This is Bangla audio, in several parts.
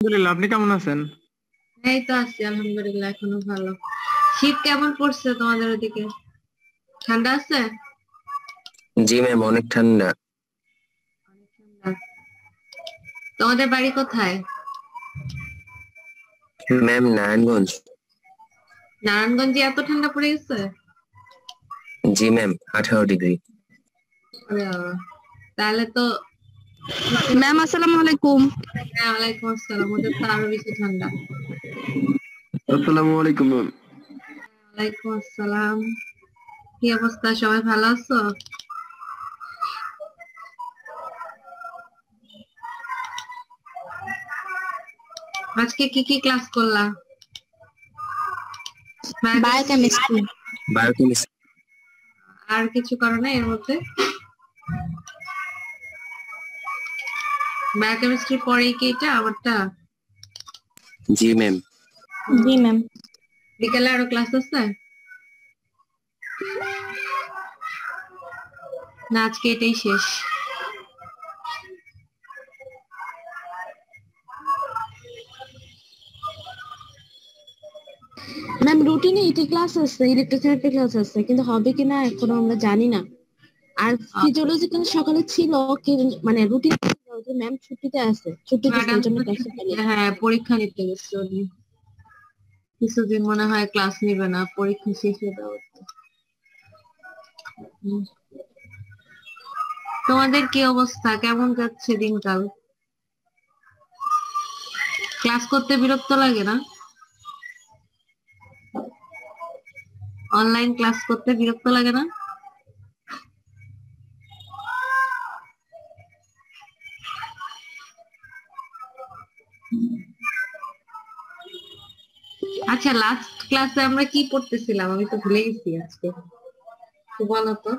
আলহামদুলিল্লাহ, আপনি কেমন আছেন? এই তো আছি আলহামদুলিল্লাহ, এখনো ভালো। শীত কেমন পড়ছে তোমাদের ওদিকে? ঠান্ডা আছে? জি ম্যাম, অনেক ঠান্ডা। অনেক ঠান্ডা। তোমাদের বাড়ি কোথায়? ম্যাম, নারায়ণগঞ্জ। নারায়ণগঞ্জে এত ঠান্ডা পড়ে গেছে? জি ম্যাম, 18 ডিগ্রি। ওরে বাবা, তাহলে তো ম্যাম আসসালামু আলাইকুম। হ্যাঁ, ওয়ালাইকুম আসসালাম। ওদের তো আরো বেশি ঠান্ডা। আসসালামু আলাইকুম ম্যাম। ওয়ালাইকুম আসসালাম। কি অবস্থা, সবাই ভালো আছো? আজকে কি কি ক্লাস করলা? বায়োকেমিস্ট্রি। বায়োকেমিস্ট্রি। আর কিছু করো না এর মধ্যে? বায়োকেমিস্ট্রি পরেই কি এটা আমারটা? জি ম্যাম। জি ম্যাম। বিকালে আরো ক্লাস আছে না? আজকে এটাই শেষ? ম্যাম রুটিনে ইটি ক্লাস আছে, ইলেকট্রোথেরাপি ক্লাস আছে, কিন্তু হবে কিনা এখনো আমরা জানি না। আর ফিজিওলজি ক্লাস সকালে ছিল, মানে রুটিন ম্যাম ছুটিতে আছে, ছুটি দিচ্ছে, ম্যাডাম এই জন্য ক্লাসে পারি। হ্যাঁ, পরীক্ষা নিতে গেছে উনি। কিছুদিন মনে হয় ক্লাস নিবে না, পরীক্ষা শেষ হয়ে যাওয়ার পর। তোমাদের কি অবস্থা, কেমন যাচ্ছে দিনকাল? ক্লাস করতে বিরক্ত লাগে না? অনলাইন ক্লাস করতে বিরক্ত লাগে না? আচ্ছা, লাস্ট ক্লাসে আমরা কি পড়তেছিলাম? আমি তো ভুলে গেছি আজকে, তো বলো তো।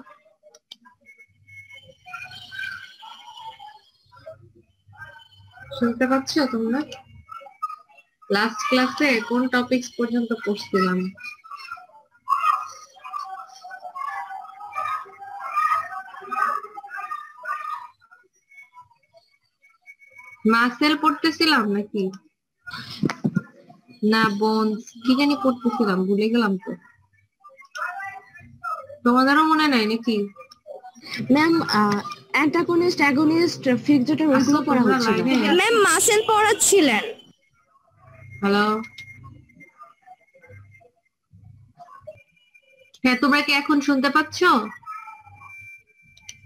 শুনতে পাচ্ছ তোমরা? লাস্ট ক্লাসে কোন টপিকস পর্যন্ত পড়ছিলাম? মাসেল পড়তেছিলাম নাকি না বোনস, কি জানি পড়তেছিলাম, ভুলে গেলাম তো। তোমাদেরও মনে নাই নাকি? ম্যাম অ্যান্টাগনিস্ট, অ্যাগনিস্ট, ফিক্সড ওইগুলো পড়া হচ্ছিল। Ma'am muscle পড়াচ্ছিলেন। হ্যালো, হ্যাঁ, তোমরা কি এখন শুনতে পাচ্ছ?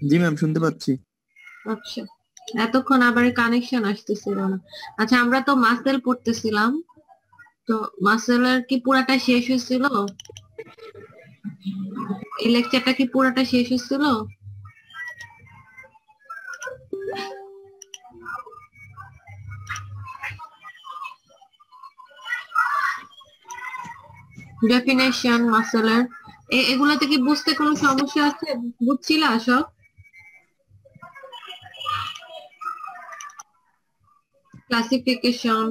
জি ম্যাম, শুনতে পাচ্ছি। আচ্ছা, এতক্ষণ আবার কানেকশন আসতেছিল না। আচ্ছা, আমরা তো মাসেল পড়তেছিলাম, তো মাসেলের কি পুরাটা শেষ হয়েছিল? এই লেকচারটা কি পুরাটা শেষ হয়েছিল? ডেফিনেশন মাসেলের এগুলাতে কি বুঝতে কোনো সমস্যা আছে? বুঝছিলা সব? ক্লাসিফিকেশন,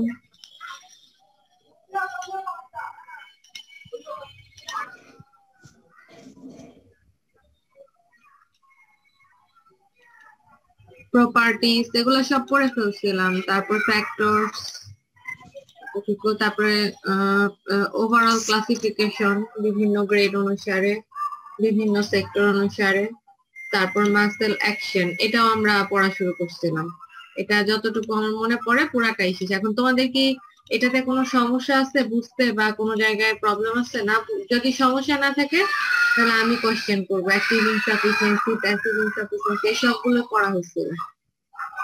প্রপার্টিজ, এগুলো সব পড়ে ফেলছিলাম। তারপর ফ্যাক্টরস, তারপরে ওভারঅল ক্লাসিফিকেশন, বিভিন্ন গ্রেড অনুসারে, বিভিন্ন সেক্টর অনুসারে। তারপর মাসেল অ্যাকশন, এটাও আমরা পড়া শুরু করছিলাম। এটা যতটুকু আমার মনে পড়ে পুরাটাই শেষ। এখন তোমাদের কি এটাতে কোনো সমস্যা আছে বুঝতে, বা কোনো জায়গায় প্রবলেম আছে না? যদি সমস্যা না থাকে তাহলে আমি কোশ্চেন করবো। অ্যাক্টিভ ইনসাফিসিয়েন্সি, প্যাসিভ ইনসাফিসিয়েন্সি, এসবগুলো পড়া হয়েছিল।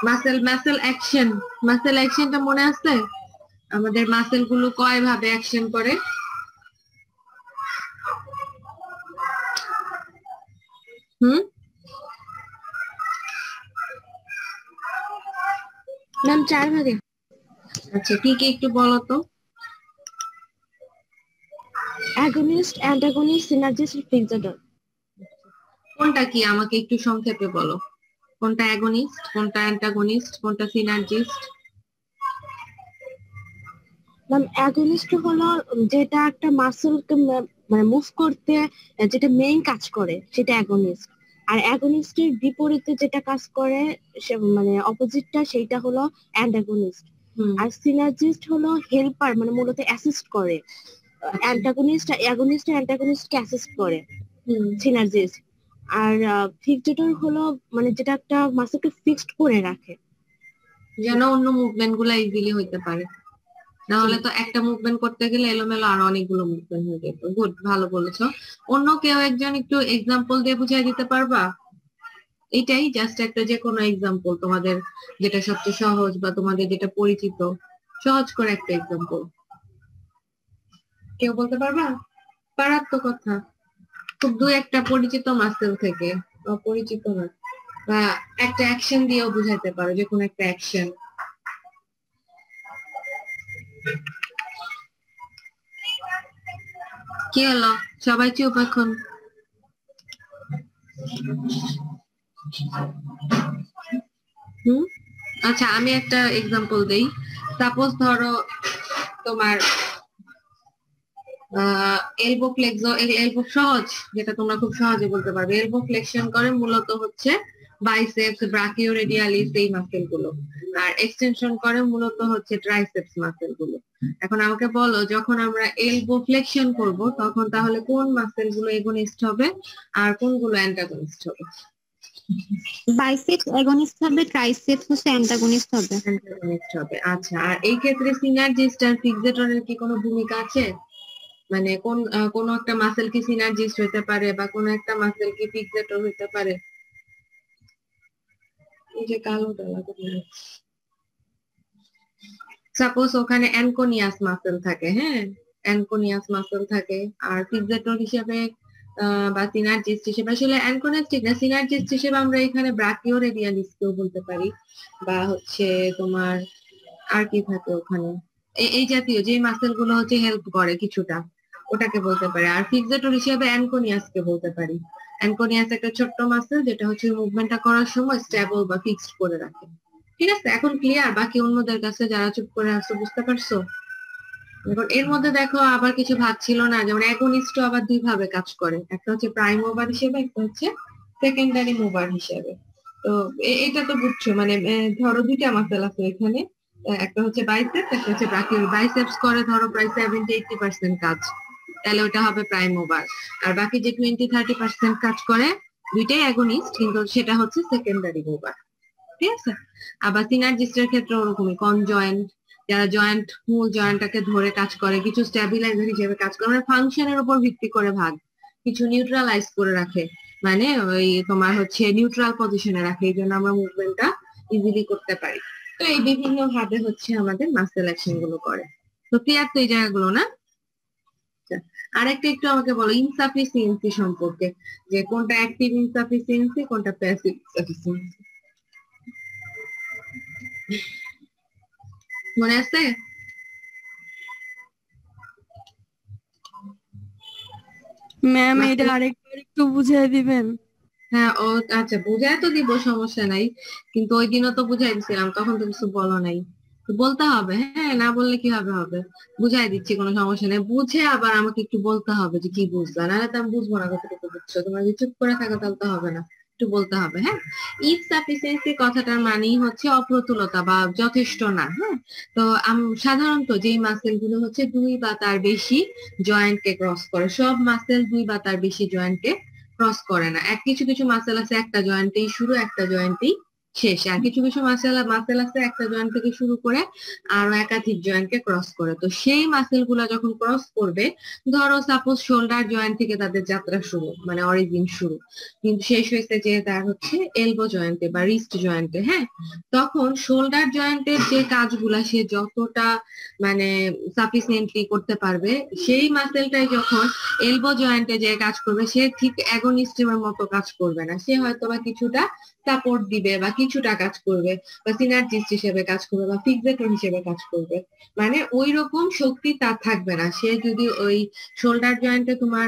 মাসেল অ্যাকশন, মাসেল অ্যাকশনটা মনে আছে? আমাদের মাসেল গুলো কয় ভাবে অ্যাকশন করে? হুম, ম্যাম 4 ভাগে। আচ্ছা, কি কি একটু বলো তো। Agonist, antagonist, synergist, fixed. কোনটা কি আমাকে একটু সংক্ষেপে বলো। কোনটা অ্যাগনিস্ট, কোনটা অ্যান্টাগনিস্ট, কোনটা সিনার্জিস্ট? ম্যাম অ্যাগনিস্ট হলো যেটা একটা মাসলকে মানে মুভ করতে যেটা মেইন কাজ করে, সেটা অ্যাগনিস্ট। আর অ্যাগনিস্টের বিপরীতে যেটা কাজ করে মানে অপোজিটটা, সেইটা হলো অ্যান্টাগনিস্ট। আর সিনার্জিস্ট হলো হেল্পার, মানে মূলত অ্যাসিস্ট করে। অ্যান্টাগনিস্টকে অ্যাসিস্ট করে সিনার্জিস্ট। আর ফিক্সেটর হলো মানে যেটা একটা মাসেলকে ফিক্সড করে রাখে, যেন অন্য মুভমেন্ট গুলা ইজিলি হইতে পারে, না হলে তো একটা মুভমেন্ট করতে গেলে এলোমেলো আরো অনেকগুলো মুভমেন্ট হয়ে যেত। গুড, ভালো বলেছো। অন্য কেউ একজন একটু এক্সাম্পল দিয়ে বুঝিয়ে দিতে পারবা? এটাই জাস্ট একটা যে কোনো এক্সাম্পল, তোমাদের যেটা সবচেয়ে সহজ বা তোমাদের যেটা পরিচিত, সহজ করে একটা এক্সাম্পল কেউ বলতে পারবা? পারার তো কথা, খুব দুই একটা পরিচিত মাসেল থেকে, অপরিচিত না, বা একটা অ্যাকশন দিয়েও বুঝাইতে পারো, যে কোনো একটা অ্যাকশন। কি হলো, সবাই চুপ এখন? আচ্ছা, আমি একটা এক্সাম্পল দেই। সাপোজ ধরো তোমার এলবো ফ্লেক্সো, এলবো সহজ, যেটা তোমরা খুব সহজে বলতে পারবে। এলবো ফ্লেকশন করে মূলত হচ্ছে বাইসেপস, ব্রাকিওরেডিয়ালিস এই মাসেল গুলো, আর এক্সটেনশন করে মূলত হচ্ছে ট্রাইসেপস মাসেল গুলো। এখন আমাকে বলো, যখন আমরা এলবো ফ্লেকশন করব তখন তাহলে কোন মাসেল গুলো এগোনিস্ট হবে আর কোনগুলো অ্যান্টাগনিস্ট হবে? বাইসেপস অ্যাগনিস্ট হবে, ট্রাইসেপস হচ্ছে অ্যান্টাগনিস্ট হবে। অ্যান্টাগনিস্ট হবে। আচ্ছা, আর এই ক্ষেত্রে সিনার্জিস্ট আর ফিক্সেটরের কি কোনো ভূমিকা আছে? মানে কোন একটা মাসেল কি সিনার্জিস্ট হইতে পারে বা কোন একটা মাসেল কি ফিক্সেটর হইতে পারে? এই যে কালোটা লাগানো, সাপোজ ওখানে অ্যানকোনিয়াস মাসেল থাকে, হ্যাঁ, অ্যানকোনিয়াস মাসেল থাকে, আর ফিক্সেটর হিসেবে বা সিনার্জিস্ট হিসেবে, আসলে অ্যানকোনিয়াস ঠিক না, সিনার্জিস্ট হিসেবে আমরা এখানে ব্রাকিওরেডিয়ালিস কেও বলতে পারি, বা হচ্ছে তোমার আর কি থাকে ওখানে, এই জাতীয় যে মাসেল গুলো হচ্ছে হেল্প করে কিছুটা, ওটাকে বলতে পারি। আর ফিক্সেটর হিসেবে অ্যানকোনিয়াস কে বলতে পারি। অ্যানকোনিয়াস একটা ছোট্ট মাসেল যেটা হচ্ছে মুভমেন্টটা করার সময় স্টেবল বা ফিক্সড করে রাখে। ঠিক আছে, এখন ক্লিয়ার? বাকি অন্যদের কাছে যারা চুপ করে আসছো বুঝতে পারছো? এখন এর মধ্যে দেখো আবার কিছু ভাগ ছিল না, যেমন অ্যাগনিস্টও আবার দুই ভাবে কাজ করে, একটা হচ্ছে প্রাইম মুভার হিসেবে, একটা হচ্ছে সেকেন্ডারি মুভার হিসেবে। তো এটা তো বুঝছো, মানে ধরো দুইটা মাসেল আছে এখানে, একটা হচ্ছে বাইসেপস, একটা হচ্ছে ব্রাকিও। বাইসেপস করে ধরো প্রায় 70-80% কাজ, তাহলে ওটা হবে প্রাইম মুভার। আর বাকি যে 20-30% কাজ করে দুইটাই অ্যাগনিস্ট, কিন্তু সেটা হচ্ছে সেকেন্ডারি মুভার। ঠিক আছে, আবার সিনার্জিস্টের ক্ষেত্রে ওরকমই কনজয়েন্ট, যারা জয়েন্ট, মূল জয়েন্টটাকে ধরে কাজ করে, কিছু স্ট্যাবিলাইজার হিসেবে কাজ করে, মানে ফাংশনের উপর ভিত্তি করে ভাগ, কিছু নিউট্রালাইজ করে রাখে, মানে ওই তোমার হচ্ছে নিউট্রাল পজিশনে রাখে, এই জন্য আমরা মুভমেন্টটা ইজিলি করতে পারি। তো এই বিভিন্ন ভাবে হচ্ছে আমাদের মাসেল অ্যাকশন গুলো করে। তো ক্লিয়ার তো এই জায়গাগুলো, না? আরেকটা একটু আমাকে বলো ইনসাফিসিয়েন্সি সম্পর্কে, যে কোনটা অ্যাক্টিভ ইনসাফিসিয়েন্সি, কোনটা প্যাসিভ ইনসাফিসিয়েন্সি, মনে আছে? ম্যাম এটা আরেকবার একটু বুঝিয়ে দিবেন? হ্যাঁ, ও আচ্ছা, বুঝাই তো দিব, সমস্যা নাই, কিন্তু ওই দিনও তো বুঝাই দিছিলাম, তখন তো কিছু বলো নাই। তো বলতে হবে, হ্যাঁ, না বললে কিভাবে হবে? বুঝাই দিচ্ছি, কোনো সমস্যা নেই, বুঝে আবার আমাকে একটু বলতে হবে যে কি বুঝলা, নাহলে তো আমি বুঝবো না কতটুকু বুঝছো। তোমরা যদি চুপ করে থাকো তাহলে তো হবে না, একটু বলতে হবে। হ্যাঁ, ইনসাফিসিয়েন্সি কথাটার মানেই হচ্ছে অপ্রতুলতা বা যথেষ্ট না। হ্যাঁ, তো সাধারণত যে মাসেল গুলো হচ্ছে দুই বা তার বেশি জয়েন্ট কে ক্রস করে, সব মাসেল দুই বা তার বেশি জয়েন্ট কে ক্রস করে না। কিছু কিছু মাসেল আছে একটা জয়েন্টেই শুরু, একটা জয়েন্টেই শেষ, আর কিছু কিছু মাসেল আছে একটা জয়েন্ট থেকে শুরু করে আরো একাধিক জয়েন্টকে ক্রস করে। তো সেই মাসেল গুলা যখন ক্রস করবে, ধরো সাপোজ শোল্ডার জয়েন্ট থেকে তাদের যাত্রা শুরু, মানে অরিজিন শুরু, কিন্তু শেষ হয়েছে যে তার হচ্ছে এলবো জয়েন্টে বা রিস্ট জয়েন্টে। হ্যাঁ, তখন শোল্ডার জয়েন্টের যে কাজগুলা সে যতটা মানে সাফিসিয়েন্টলি করতে পারবে, সেই মাসেলটাই যখন এলবো জয়েন্টে যে কাজ করবে সে ঠিক অ্যাগনিস্টের মতো কাজ করবে না, সে হয়তো বা কিছুটা সাপোর্ট দিবে বা কিছুটা কাজ করবে, বা সিনার্জিস্ট হিসেবে কাজ করবে বা ফিক্সেটর হিসেবে কাজ করবে, মানে ওই রকম শক্তি তার থাকবে না। সে যদি ওই শোল্ডার জয়েন্টে তোমার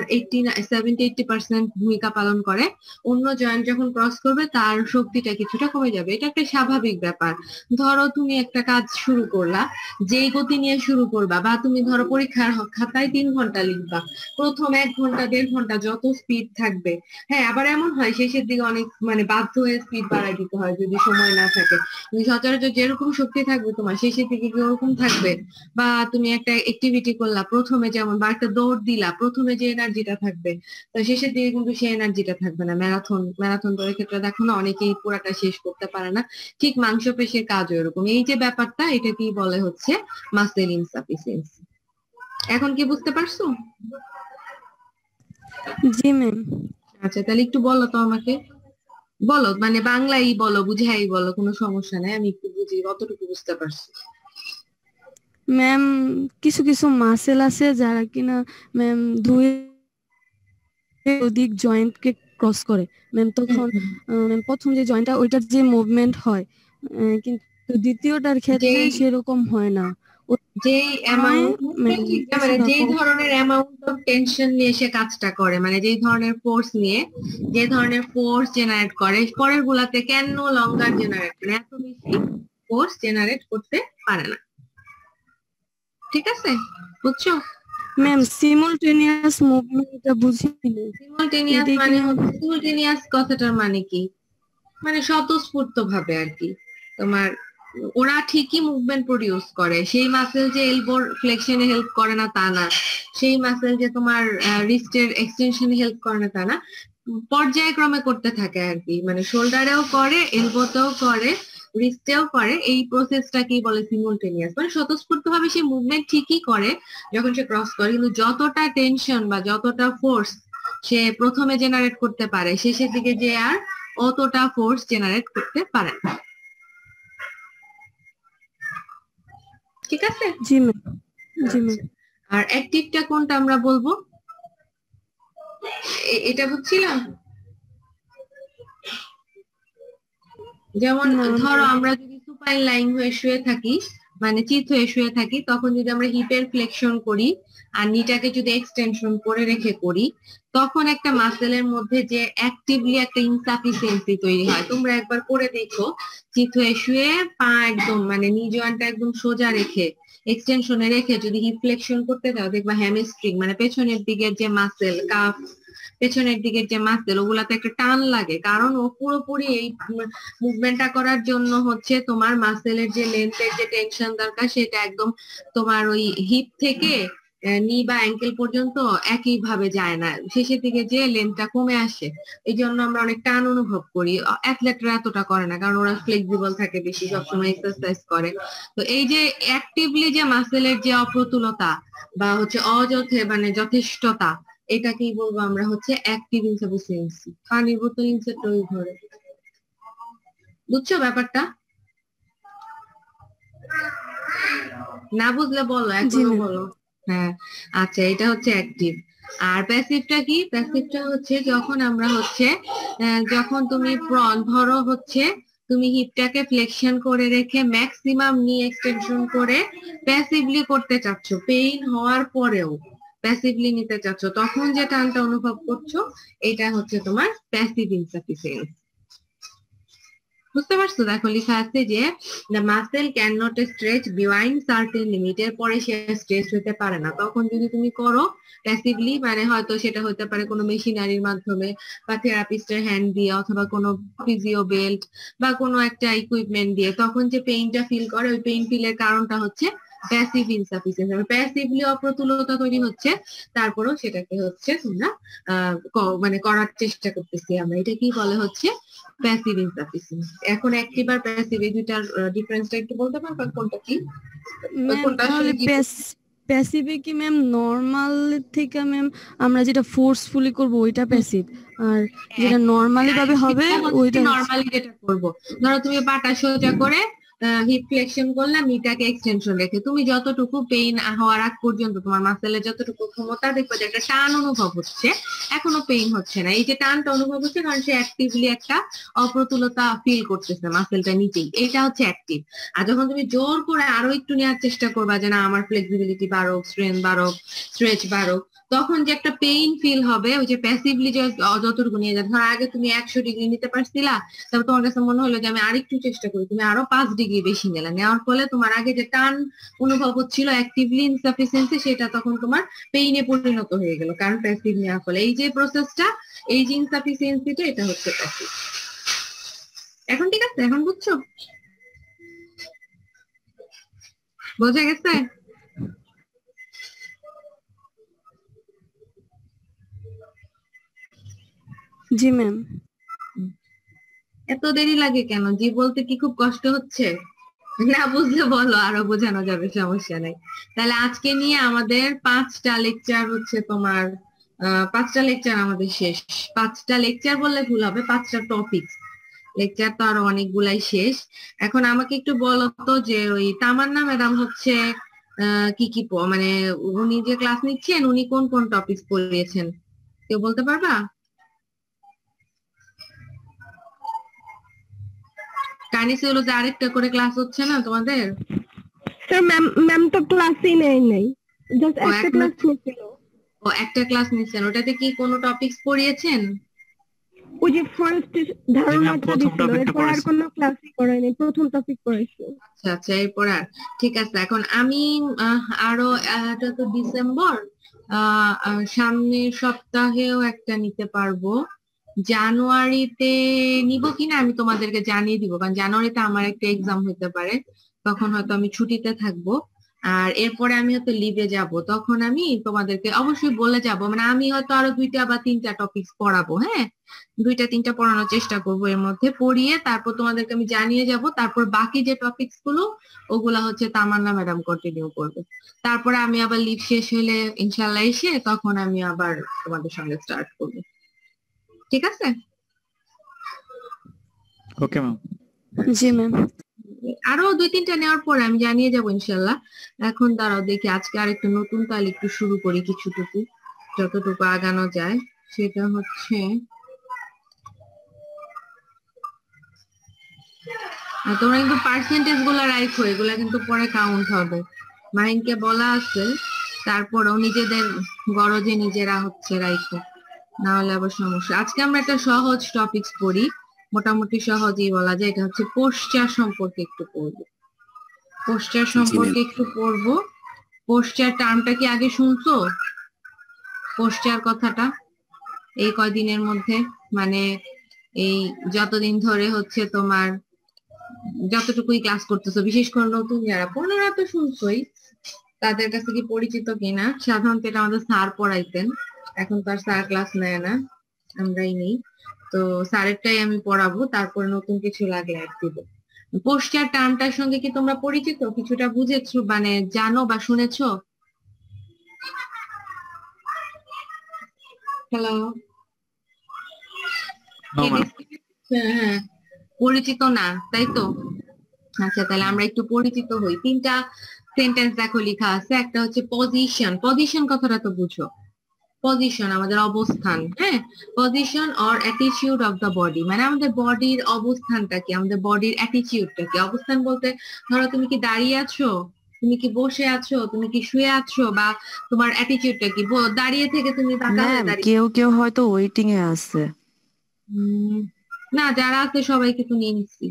70-80% ভূমিকা পালন করে, অন্য জয়েন্ট যখন ক্রস করবে তার শক্তিটা কিছুটা কমে যাবে। এটা একটা স্বাভাবিক ব্যাপার। ধরো তুমি একটা কাজ শুরু করলা, যেই গতি নিয়ে শুরু করবা, বা তুমি ধরো পরীক্ষার খাতায় 3 ঘন্টা লিখবা, প্রথম 1 ঘন্টা 1.5 ঘন্টা যত স্পিড থাকবে, হ্যাঁ, আবার এমন হয় শেষের দিকে অনেক মানে বাধ্য হয়ে স্পিড বাড়াই দিতে হয় যদি সময় না থাকে। কিন্তু সচরাচর যেরকম শক্তি থাকবে তোমার শেষের দিকে কি ওরকম থাকবে? বা তুমি একটা অ্যাক্টিভিটি করলা প্রথমে যেমন, বা একটা দৌড় দিলা, প্রথমে যে এনার্জিটা থাকবে তো শেষের দিকে কিন্তু সেই এনার্জিটা থাকবে না। ম্যারাথন দৌড়ের ক্ষেত্রে দেখো না, অনেকেই পুরাটা শেষ করতে পারে না। ঠিক মাংসপেশির কাজও এরকম। এই যে ব্যাপারটা, এটা কি বলে হচ্ছে মাসেল ইনসাফিসিয়েন্সি। এখন কি বুঝতে পারছো? জি ম্যাম। আচ্ছা, তাহলে একটু বলো তো আমাকে, বলো মানে বাংলাই বলো, বুঝাই বলো, কোনো সমস্যা নাই, আমি একটু বুঝি, অতটুকু বুঝতে পারছি। ম্যাম কিছু কিছু মাসেল আছে যারা কিনা ম্যাম দুই অধিক জয়েন্টকে ক্রস করে ম্যাম। তখন ম্যাম প্রথম যে জয়েন্টটা ওইটার যে মুভমেন্ট হয়, কিন্তু দ্বিতীয়টার ক্ষেত্রে যেই সেরকম হয় না। যেই হয় অ্যামাউন্ট, ম্যাম মানে কিছুটা যেই কম। ধরনের অ্যামাউন্ট অফ টেনশন নিয়ে সে কাজটা করে, মানে যেই ধরনের ফোর্স নিয়ে, যে ধরনের ফোর্স জেনারেট করে, পরের গুলাতে ক্যান নো লঙ্গার জেনারেট, মানে এত বেশি ফোর্স জেনারেট করতে পারে না। ঠিক আছে, বুঝছো? ম্যাম সিমultaneous মুভমেন্টটা বুঝিনি। সিমultaneous এটাই কি মানে ম্যাম? হচ্ছে, সিমultaneous কথাটার মানে কি, মানে স্বতঃস্ফূর্ত ভাবে আর কি। তোমার ওরা ঠিকই মুভমেন্ট প্রডিউস করে। সেই মাসেল যে এলবোর ফ্লেকশনে হেল্প করে না তা না, সেই মাসেল যে তোমার রিস্টের এক্সটেনশনে হেল্প করে না তা না, পর্যায়ক্রমে করতে থাকে আর কি। মানে শোল্ডারেও করে, এলবোতেও করে, রিস্টেও করে। এই প্রসেসটা কি বলে সিমultaneous, মানে স্বতঃস্ফূর্ত ভাবে সে মুভমেন্ট ঠিকই করে যখন সে ক্রস করে, কিন্তু যতটা টেনশন বা যতটা ফোর্স সে প্রথমে জেনারেট করতে পারে, শেষের দিকে যে আর অতটা ফোর্স জেনারেট করতে পারে না। ঠিক আছে? জি ম্যাম। জি ম্যাম। আর অ্যাক্টিভটা কোনটা আমরা বলবো, এটা বুঝছিলাম। যেমন না ধরো ম্যাম। আমরা যদি সুপাইন লাইন হয়ে শুয়ে থাকি, মানে চিত হয়ে শুয়ে থাকি, তখন যদি আমরা হিপের ফ্লেকশন করি আর নিটাকে যদি এক্সটেনশন করে রেখে করি, তখন একটা মাসেলের মধ্যে যে অ্যাক্টিভলি একটা ইনসাফিসিয়েন্সি তৈরি হয়। তোমরা একবার করে দেখো, চিত হয়ে শুয়ে পা একদম মানে নি জয়েন্টটা একদম সোজা রেখে এক্সটেনশনে রেখে যদি হিপ ফ্লেকশন করতে যাও, দেখবা হ্যামস্ট্রিং মানে পেছনের দিকের যে মাসেল, কাফ পেছনের দিকের যে মাসেল, ওগুলাতে একটা টান লাগে, কারণ ও পুরোপুরি এই মুভমেন্টটা করার জন্য হচ্ছে তোমার মাসেলের যে লেন্থের যে টেনশন দরকার সেটা একদম তোমার ওই হিপ থেকে নি বা অ্যাঙ্কেল পর্যন্ত একই ভাবে যায় না, শেষের দিকে যে লেন্থটা কমে আসে। এই জন্য আমরা অনেক টান অনুভব করি। অ্যাথলেটরা এতটা করে না, কারণ ওরা ফ্লেক্সিবল থাকে বেশি, সবসময় এক্সারসাইজ করে। তো এই যে অ্যাক্টিভলি যে মাসেলের যে অপ্রতুলতা বা হচ্ছে মানে যথেষ্টতা, এটাকেই বলবো আমরা হচ্ছে অ্যাক্টিভ ইনসাফিসিয়েন্সি। পানির বোতল ইনসেট ওই ঘরে। বুঝছো ব্যাপারটা? না বুঝলে বলো, জি এখনো ম্যাম। বলো। হ্যাঁ, আচ্ছা, এটা হচ্ছে অ্যাক্টিভ। আর প্যাসিভটা কি? প্যাসিভটা হচ্ছে যখন আমরা হচ্ছে যখন তুমি ধরো হচ্ছে তুমি হিপটাকে ফ্লেকশন করে রেখে ম্যাক্সিমাম নি এক্সটেনশন করে প্যাসিভলি করতে চাচ্ছ, পেইন হওয়ার পরেও প্যাসিভলি নিতে চাচ্ছ, তখন যে টানটা অনুভব করছো এটা হচ্ছে তোমার প্যাসিভ ইনসাফিসিয়েন্সি। বুঝতে পারছো? দেখো লেখা আছে যে the muscle cannot stretch beyond certain limit, এর পরে সে স্ট্রেচ হতে পারে না। তখন যদি তুমি করো প্যাসিভলি, মানে হয়তো সেটা হতে পারে কোনো মেশিনারির মাধ্যমে বা থেরাপিস্টের হ্যান্ড দিয়ে অথবা কোনো ফিজিও বেল্ট বা কোনো একটা ইকুইপমেন্ট দিয়ে, তখন যে পেইনটা ফিল করে ওই পেইন ফিলের কারণটা হচ্ছে প্যাসিভ ইনসাফিসিয়েন্সি, প্যাসিভলি অপ্রতুলতা তৈরি হচ্ছে, তারপরেও সেটাকে হচ্ছে তোমরা মানে করার চেষ্টা করতেছি আমরা, এটা কি বলে হচ্ছে প্যাসিভ ইনসাফিসিয়েন্সি। এখন অ্যাক্টিভ আর প্যাসিভ এই দুইটার ডিফারেন্সটা একটু বলতে পারবে কোনটা কি? ম্যাম কোনটা তাহলে আসলে কি? প্যাসিভে কি ম্যাম নর্মাল থেকে ম্যাম আমরা যেটা ফোর্সফুলি করব ওইটা প্যাসিভ, আর যেটা নর্মালি ভাবে হবে ওইটা নরমালি যেটা করবো, ধরো তুমি পাটা সোজা করে হিপ ফ্লেকশন করলে নিটাকে এক্সটেনশন রেখে তুমি যতটুকু পেইন হওয়ার আগ পর্যন্ত তোমার মাসেলের যতটুকু ক্ষমতা, দেখবে যে একটা টান অনুভব হচ্ছে, এখনো পেইন হচ্ছে না। এই যে টানটা অনুভব হচ্ছে কারণ সে অ্যাক্টিভলি একটা অপ্রতুলতা ফিল করতেছে মাসেলটা নিচেই, এটা হচ্ছে অ্যাক্টিভ। আর যখন তুমি জোর করে আরো একটু নেওয়ার চেষ্টা করবা যে না আমার ফ্লেক্সিবিলিটি বাড়ুক, স্ট্রেংথ বাড়ুক, স্ট্রেচ বাড়ুক, তখন যে একটা পেইন ফিল হবে, ওই যে প্যাসিভলি যতটুকু নিয়ে যাবে, ধর আগে তুমি 100 ডিগ্রি নিতে পারছিলা, তারপর তোমার কাছে মনে হলো যে আমি আরেকটু চেষ্টা করি, তুমি আরো 5 ডিগ্রি বেশি নিলে, নেওয়ার ফলে তোমার আগে যে টান অনুভব হচ্ছিল অ্যাক্টিভলি ইনসাফিসিয়েন্সি, সেটা তখন তোমার পেইনে পরিণত হয়ে গেল, কারণ প্যাসিভ নেওয়ার ফলে। এই যে প্রসেসটা, এই যে ইনসাফিসিয়েন্সিটা, এটা হচ্ছে প্যাসিভ। এখন ঠিক আছে? এখন বুঝছো? বোঝা গেছে? জি ম্যাম। এত দেরি লাগে কেন? জি বলতে কি খুব কষ্ট হচ্ছে? না বুঝলে বলো, আরো বোঝানো যাবে, সমস্যা নাই। তাহলে আজকে নিয়ে আমাদের 5টা লেকচার হচ্ছে তোমার 5টা লেকচার আমাদের শেষ। 5টা লেকচার বললে ভুল হবে, 5টা টপিক। লেকচার তো আরো অনেকগুলাই শেষ। এখন আমাকে একটু বলো তো যে ওই তামান্না ম্যাডাম হচ্ছে কি কি মানে উনি যে ক্লাস নিচ্ছেন উনি কোন কোন টপিক পড়িয়েছেন কেউ বলতে পারবা? কানিসিওলজি আরেকটা করে ক্লাস হচ্ছে না তোমাদের? স্যার ম্যাম তো ক্লাসই নাই, জাস্ট ও, একটা ক্লাস নিছিল। ও একটা ক্লাস নিচ্ছেন, ওটাতে কি কোনো টপিকস পড়িয়েছেন? ওই যে ফার্স্ট ধারণাটা দিছিল, এরপর আর কোনো ক্লাসই করায়নি, প্রথম টপিক পড়াইছে। আচ্ছা আচ্ছা, এরপর আর ঠিক আছে। এখন আমি আরো এটা তো ডিসেম্বর, সামনের সপ্তাহেও একটা নিতে পারবো। জানুয়ারিতে নিব কিনা আমি তোমাদেরকে জানিয়ে দিব, কারণ জানুয়ারিতে আমার একটা এক্সাম হতে পারে, তখন হয়তো আমি ছুটিতে থাকবো। আর এরপরে আমি হয়তো লিভে যাব, তখন আমি তোমাদেরকে অবশ্যই বলে যাব। মানে আমি হয়তো আরো 2টা বা 3টা টপিকস পড়াবো, হ্যাঁ 2টা 3টা পড়ানোর চেষ্টা করবো, এর মধ্যে পড়িয়ে তারপর তোমাদেরকে আমি জানিয়ে যাব। তারপর বাকি যে টপিকস গুলো ওগুলা হচ্ছে তামান্না ম্যাডাম কন্টিনিউ করবে। তারপরে আমি আবার লিভ শেষ হলে ইনশাল্লাহ এসে তখন আমি আবার তোমাদের সঙ্গে স্টার্ট করবো, ঠিক আছে? Okay ma'am. জি ম্যাম। আরো 2-3টা নেওয়ার পরে আমি জানিয়ে যাবো ইনশাল্লাহ। এখন দাঁড়াও দেখি, আজকে আর একটু নতুন তালিকা একটু শুরু করি, কিছুটুকু যতটুকু আগানো যায়। সেটা হচ্ছে তোমরা কিন্তু পার্সেন্টেজ গুলা রাখো, এগুলা কিন্তু পরে কাউন্ট হবে। মাহিনকে বলা আছে, তারপরেও নিজেদের গরজে নিজেরা হচ্ছে রাখো, না হলে আবার সমস্যা। আজকে আমরা একটা সহজ টপিকস পড়ি, মোটামুটি সহজই বলা যায়। এটা হচ্ছে পোস্টার সম্পর্কে একটু পড়বো। পোস্টার সম্পর্কে একটু পড়বো। পোস্টার টার্মটা কি আগে শুনছো? পোস্টার কথাটা এই কয়দিনের মধ্যে, মানে এই যতদিন ধরে হচ্ছে তোমার যতটুকুই ক্লাস করতেছো, বিশেষ করে নতুন যারা, পুরনোরা তো শুনছোই, তাদের কাছে কি পরিচিত কিনা? সাধারণত এটা আমাদের স্যার পড়াইতেন, এখন তো আর স্যার ক্লাস নেয় না, আমরাই নেই। তো স্যারেরটাই আমি পড়াবো, তারপর নতুন কিছু লাগলে অ্যাড দিব। পোস্টার টার্মটার সঙ্গে কি তোমরা পরিচিত? কিছুটা বুঝেছো, মানে জানো বা শুনেছো? হ্যালো, হ্যাঁ পরিচিত না তাই তো? আচ্ছা, তাহলে আমরা একটু পরিচিত হই। 3টা সেন্টেন্স দেখো লেখা আছে। একটা হচ্ছে পজিশন। পজিশন কথাটা তো বুঝো, পজিশন আমাদের অবস্থান, হ্যাঁ। Position or attitude of the body, মানে আমাদের বডির অবস্থানটা কি, আমাদের বডির অ্যাটিটিউডটা কি। অবস্থান বলতে ধরো তুমি কি দাঁড়িয়ে আছো, তুমি কি বসে আছো, তুমি কি শুয়ে আছো, বা তোমার অ্যাটিটিউডটা কি। দাঁড়িয়ে থেকে তুমি তাকালে দাঁড়িয়ে, কেউ কেউ হয়তো ওয়েটিং এ আছে। না যারা আছে সবাইকে তো নিয়ে নিচ্ছি,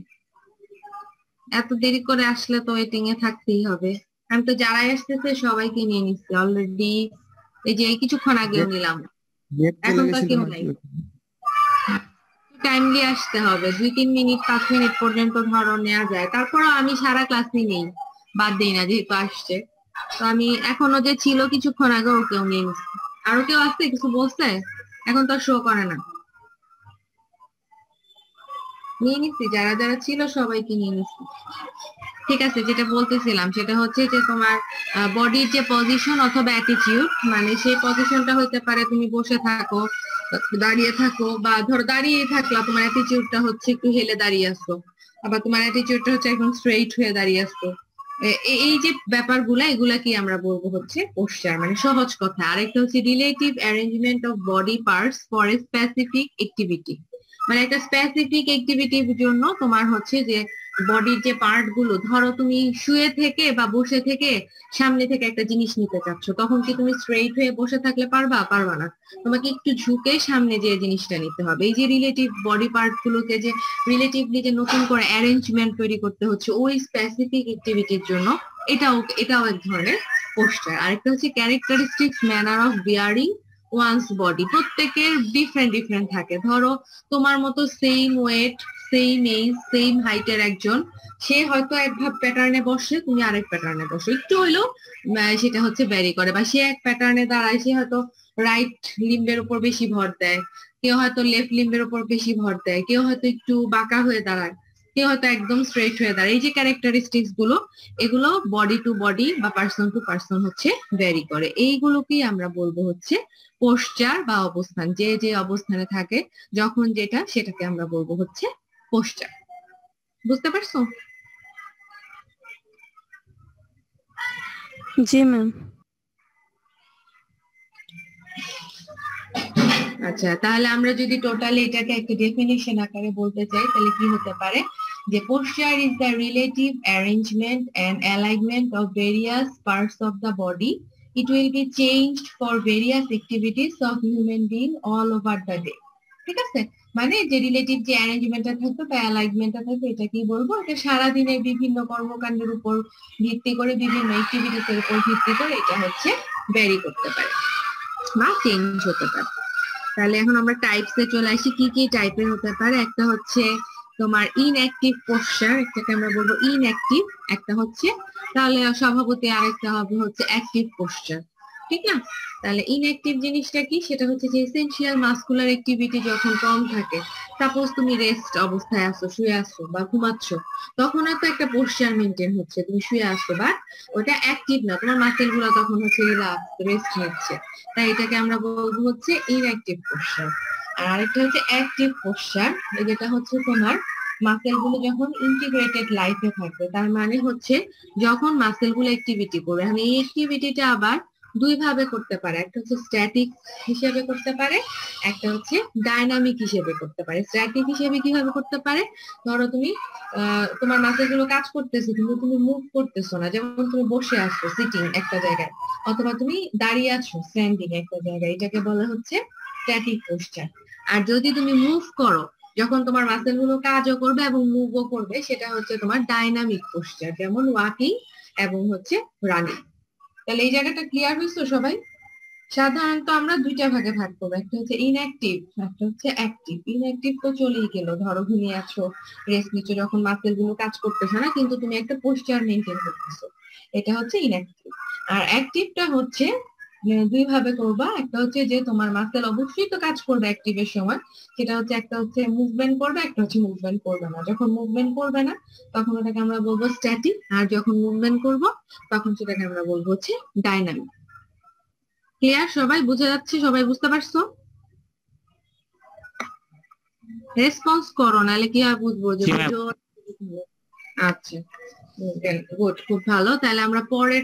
এত দেরি করে আসলে তো ওয়েটিং এ থাকতেই হবে। আমি তো যারাই আসতেছে সবাইকে নিয়ে নিচ্ছি অলরেডি, এই যে কিছুক্ষণ আগেও নিলাম, এখন তো কেউ নাই। টাইমলি আসতে হবে, 2-3 মিনিট 5 মিনিট পর্যন্ত ধরো নেওয়া যায়। তারপরও আমি সারা ক্লাসই নেই, বাদ দিই না, যেহেতু আসছে। তো আমি এখনো যে ছিল কিছুক্ষণ আগে ওকেও নিয়ে নিচ্ছি। আরো কেউ আসছে কিছু বলছে? এখন তো শো করে না, নিয়ে নিচ্ছি যারা যারা ছিল সবাইকে নিয়ে নিচ্ছি। ঠিক আছে, যেটা বলতেছিলাম সেটা হচ্ছে যে তোমার বডির যে পজিশন অথবা অ্যাটিটিউড, মানে সেই পজিশনটা হতে পারে তুমি বসে থাকো, দাঁড়িয়ে থাকো, বা ধরো দাঁড়িয়ে থাকলা, তোমার অ্যাটিটিউডটা হচ্ছে একটু হেলে দাঁড়িয়ে আসছো, আবার তোমার অ্যাটিটিউডটা হচ্ছে একদম স্ট্রেইট হয়ে দাঁড়িয়ে আসছো। এই যে ব্যাপারগুলা, এগুলা কি আমরা বলবো হচ্ছে পোস্টার, মানে সহজ কথা। আরেকটা হচ্ছে relative arrangement of body parts for a specific activity, মানে একটা স্পেসিফিক অ্যাক্টিভিটির জন্য তোমার হচ্ছে যে বডির যে পার্ট গুলো, ধরো তুমি শুয়ে থেকে বা বসে থেকে সামনে থেকে একটা জিনিস নিতে চাচ্ছ, তখন কি তুমি স্ট্রেইট হয়ে বসে থাকলে পারবা না, তোমাকে একটু ঝুঁকে সামনে যে জিনিসটা নিতে হবে। এই যে রিলেটিভ বডি পার্ট গুলোকে যে রিলেটিভলি যে নতুন করে অ্যারেঞ্জমেন্ট তৈরি করতে হচ্ছে ওই স্পেসিফিক অ্যাক্টিভিটির জন্য, এটাও এক ধরনের পোস্টার। আরেকটা হচ্ছে characteristics manner of bearing one's body. প্রত্যেকের ডিফারেন্ট থাকে, ধরো তোমার মতো same weight same age same হাইটের একজন, সে হয়তো এক ভাব প্যাটার্নে বসে, তুমি আরেক প্যাটার্নে বসো, একটু হইলেও সেটা হচ্ছে ভ্যারি করে। বা সে এক প্যাটার্নে দাঁড়ায়, সে হয়তো রাইট লিম্বের উপর বেশি ভর দেয়, কেউ হয়তো লেফট লিম্বের উপর বেশি ভর দেয়, কেউ হয়তো একটু বাঁকা হয়ে দাঁড়ায়, কেউ হয়তো একদম স্ট্রেট হয়ে দাঁড়ায়। এই যে ক্যারেক্টারিস্টিক্স গুলো, এগুলো বডি টু বডি বা পার্সন টু পার্সন হচ্ছে ভ্যারি করে। এইগুলোকেই আমরা বলবো হচ্ছে পোস্টার বা অবস্থান। যে যে অবস্থানে থাকে যখন যেটা, সেটাকে আমরা বলবো হচ্ছে পোস্টার। বুঝতে পারছো? জি ম্যাম। আচ্ছা, তাহলে আমরা যদি টোটালি এটাকে একটা ডেফিনিশন আকারে বলতে চাই, তাহলে কি হতে পারে যে posture is the relative arrangement and alignment of various parts of the body. It will be changed for various activities of human being all over the day. ঠিক আছে, মানে যে রিলেটিভ যে অ্যারেঞ্জমেন্টটা থাকবে বা অ্যালাইনমেন্টটা থাকবে, এটা কি বলবো, এটা সারাদিনের বিভিন্ন কর্মকাণ্ডের উপর ভিত্তি করে, বিভিন্ন অ্যাক্টিভিটিস এর উপর ভিত্তি করে এটা হচ্ছে ভ্যারি করতে পারে বা চেঞ্জ হতে পারে। তাহলে এখন আমরা টাইপসে চলে আসি, কি কি টাইপের হতে পারে। একটা হচ্ছে তোমার ইনঅ্যাক্টিভ পোস্চার, একটাকে আমরা বলবো ইনঅ্যাক্টিভ, একটা হচ্ছে তাহলে স্বভাবতই আরেকটা হবে হচ্ছে অ্যাক্টিভ পোস্চার, ঠিক না? তাহলে ইনঅ্যাক্টিভ জিনিসটা কি, সেটা হচ্ছে যে এসেনশিয়াল মাসকুলার অ্যাক্টিভিটি যখন কম থাকে, সাপোজ তুমি রেস্ট অবস্থায় আসো, শুয়ে আসছো বা ঘুমাচ্ছো, তখন হয়তো একটা পোস্চার মেনটেন হচ্ছে, তুমি শুয়ে আসছো, বাট ওটা অ্যাক্টিভ না, তোমার মাসেল গুলো তখন হচ্ছে রিল্যাক্স, রেস্ট নিচ্ছে, তাই এটাকে আমরা বলবো হচ্ছে ইনঅ্যাক্টিভ পোস্চার। আর আরেকটা হচ্ছে অ্যাক্টিভ পোস্চার, যেটা হচ্ছে তোমার মাসেল গুলো যখন ইন্টিগ্রেটেড লাইফে থাকবে, তার মানে হচ্ছে যখন মাসেল গুলো অ্যাক্টিভিটি করবে, মানে এই অ্যাক্টিভিটিটা আবার দুই ভাবে করতে পারে, একটা হচ্ছে স্ট্যাটিক হিসেবে করতে পারে, একটা হচ্ছে ডাইনামিক হিসেবে করতে পারে। স্ট্যাটিক হিসেবে কিভাবে করতে পারে, ধরো তুমি তোমার মাসেল গুলো কাজ করতেছে কিন্তু তুমি মুভ করতেছো না, যেমন তুমি বসে আছো সিটিং একটা জায়গায়, অথবা তুমি দাঁড়িয়ে আছো স্ট্যান্ডিং একটা জায়গায়, এটাকে বলা হচ্ছে স্ট্যাটিক পোস্চার। আর যদি তুমি মুভ করো, যখন তোমার মাসেল গুলো কাজও করবে এবং মুভও করবে, সেটা হচ্ছে তোমার ডাইনামিক পোস্চার, যেমন ওয়াকিং এবং হচ্ছে রানিং। তাহলে এই জায়গাটা ক্লিয়ার হয়েছে সবাই? সাধারণত আমরা দুইটা ভাগে ভাগ করবো, একটা হচ্ছে ইনঅ্যাক্টিভ, একটা হচ্ছে অ্যাক্টিভ। ইনঅ্যাক্টিভ তো চলেই গেল, ধরো ঘুমিয়ে আছো, রেস্ট নিচ্ছ, যখন মাসেল গুলো কাজ করতেছে না কিন্তু তুমি একটা পোস্টার মেনটেন করতেছো, এটা হচ্ছে ইনঅ্যাক্টিভ। আর অ্যাক্টিভটা হচ্ছে দুই ভাবে করবা, একটা হচ্ছে যে তোমার মাসেল অবশ্যই তো কাজ করবে অ্যাক্টিভের সময়, সেটা হচ্ছে একটা হচ্ছে মুভমেন্ট করবে, একটা হচ্ছে মুভমেন্ট করবে না। যখন মুভমেন্ট করবে না তখন ওটাকে আমরা বলবো স্ট্যাটিক, আর যখন মুভমেন্ট করব তখন সেটাকে আমরা বলবো হচ্ছে ডাইনামিক। ক্লিয়ার? সবাই বুঝে যাচ্ছে? সবাই বুঝতে পারছো? রেসপন্স করো, নাহলে কি আর বুঝবো যে বুঝো। আচ্ছা, গুড, খুব ভালো। তাহলে আমরা পরের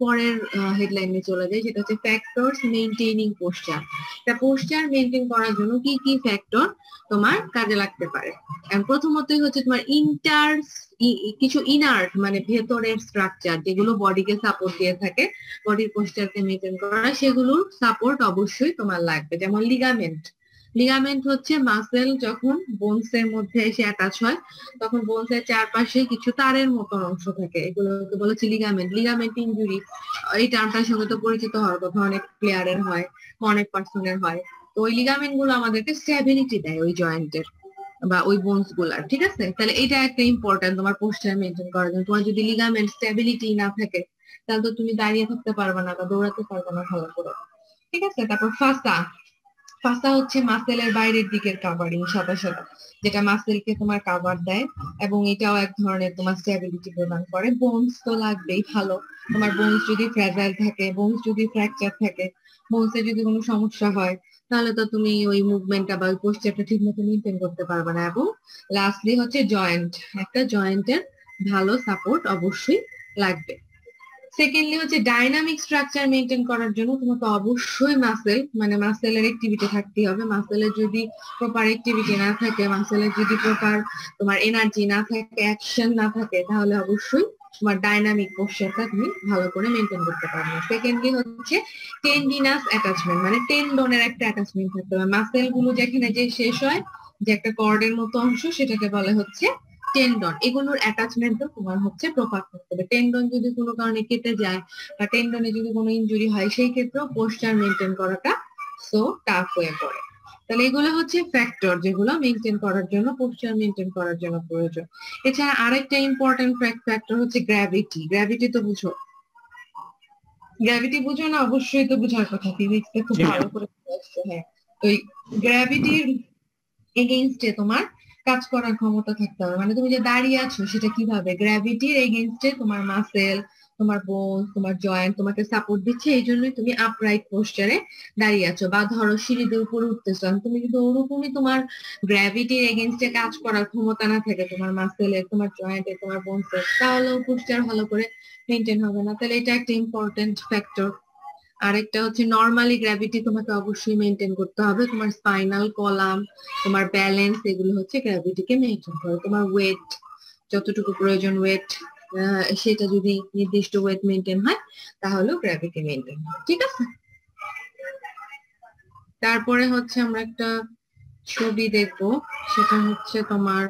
পরের হেডলাইনে চলে যাই, যেটা হচ্ছে ফ্যাক্টরস মেইনটেইনিং পোস্চার। এটা পোস্চার মেইনটেইন করার জন্য কি কি ফ্যাক্টর তোমার কাজে লাগতে পারে। প্রথমতই হচ্ছে তোমার কিছু ইনার্ট মানে ভেতরের স্ট্রাকচার, যেগুলো বডিকে সাপোর্ট দিয়ে থাকে, বডির পোস্চারকে মেইনটেইন করা, সেগুলোর সাপোর্ট অবশ্যই তোমার লাগবে। যেমন লিগামেন্ট, লিগামেন্ট হচ্ছে মাসেল যখন বোনস এর মধ্যে এসে অ্যাটাচ হয়, তখন বোনস এর চারপাশে কিছু তারের মতন অংশ থাকে, এগুলোকে বলা হচ্ছে লিগামেন্ট। লিগামেন্ট ইনজুরি, এই টার্মটার সঙ্গে তো পরিচিত হওয়ার কথা, অনেক প্লেয়ারের হয়, অনেক পার্সনের হয়। তো ওই লিগামেন্ট গুলো আমাদেরকে স্ট্যাবিলিটি দেয় ওই জয়েন্টের বা ওই বোনস গুলার, ঠিক আছে? তাহলে এটা একটা ইম্পর্টেন্ট তোমার পোস্টার মেনটেন করার জন্য। তোমার যদি লিগামেন্ট স্ট্যাবিলিটি না থাকে, তাহলে তো তুমি দাঁড়িয়ে থাকতে পারবে না বা দৌড়াতে পারবে না ভালো করে, ঠিক আছে? তারপর ফাসা হচ্ছে মাসেলের বাইরের দিকের কাভারিং, সাদা সাদা, যেটা মাসেলকে তোমার কাভার দেয়, এবং এটাও এক ধরনের তোমার স্ট্যাবিলিটি প্রদান করে। বোনস তো লাগবেই ভালো, তোমার বোনস যদি ফ্র্যাজাইল থাকে, বোনস যদি ফ্র্যাকচার থাকে, বোনসে যদি কোনো সমস্যা হয়, তাহলে তো তুমি ওই মুভমেন্টটা বা ওই পোস্টারটা ঠিক মতো মেনটেন করতে পারবে না। এবং লাস্টলি হচ্ছে জয়েন্ট, একটা জয়েন্টের ভালো সাপোর্ট অবশ্যই লাগবে। সেকেন্ডলি হচ্ছে ডাইনামিক স্ট্রাকচার মেনটেন করার জন্য তোমাকে অবশ্যই মাসেলের অ্যাক্টিভিটি থাকতে হবে। মাসেলের যদি প্রপার অ্যাক্টিভিটি না থাকে, মাসেলের যদি প্রপার তোমার এনার্জি না থাকে, অ্যাকশন না থাকে, তাহলে অবশ্যই তোমার ডাইনামিক পোস্চারটা তুমি ভালো করে মেনটেন করতে পারবে না। সেকেন্ডলি হচ্ছে টেন্ডিনাস অ্যাটাচমেন্ট, মানে টেন্ডনের একটা অ্যাটাচমেন্ট থাকতে হবে। মাসেল গুলো যেখানে যে শেষ হয়, যে একটা কর্ডের মতো অংশ, সেটাকে বলে হচ্ছে টেন্ডন। এগুলোর অ্যাটাচমেন্টও তোমার হচ্ছে প্রপার করতে হবে। টেন্ডন যদি কোনো কারণে কেটে যায় বা টেন্ডনে যদি কোনো ইনজুরি হয়, সেই ক্ষেত্রেও পোস্টার মেনটেন করাটা সো টাফ হয়ে পড়ে। তাহলে এগুলো হচ্ছে ফ্যাক্টর যেগুলো মেনটেন করার জন্য, পোস্টার মেনটেন করার জন্য প্রয়োজন। এছাড়া আরেকটা ইম্পর্টেন্ট ফ্যাক্টর হচ্ছে গ্র্যাভিটি। গ্র্যাভিটি তো বুঝো, গ্র্যাভিটি বুঝো না? অবশ্যই তো বুঝার কথা, ফিজিক্সে খুব ভালো করে আসছে। হ্যাঁ, তো গ্র্যাভিটির এগেইনস্টে তোমার কাজ করার ক্ষমতা থাকতে হবে। মানে তুমি যে দাঁড়িয়ে আছো সেটা কিভাবে, গ্র্যাভিটির এগেইনস্টে তোমার মাসেল, তোমার বোন, তোমার জয়েন্ট তোমাকে সাপোর্ট দিচ্ছে, এই জন্যই তুমি আপরাইট পোস্টারে দাঁড়িয়ে আছো। বা ধরো সিঁড়ি দিয়ে উপরে উঠতেছো, তুমি কিন্তু ওরকমই তোমার গ্র্যাভিটির এগেইনস্টে কাজ করার ক্ষমতা না থাকে তোমার মাসেলের, তোমার জয়েন্টের, তোমার বোনসের, তাহলেও পোস্টার ভালো করে মেনটেন হবে না। তাহলে এটা একটা ইম্পর্টেন্ট ফ্যাক্টর। আরেকটা হচ্ছে নরমালি গ্র্যাভিটি তোমাকে অবশ্যই মেনটেন করতে হবে। তোমার স্পাইনাল কলাম, তোমার ব্যালেন্স, এগুলো হচ্ছে গ্র্যাভিটিকে মেনটেন করে। তোমার ওয়েট যতটুকু প্রয়োজন, ওয়েট সেটা যদি নির্দিষ্ট ওয়েট মেনটেন হয় তাহলেও গ্র্যাভিটি মেনটেন হয়। ঠিক আছে, তারপরে হচ্ছে আমরা একটা ছবি দেখবো, সেটা হচ্ছে তোমার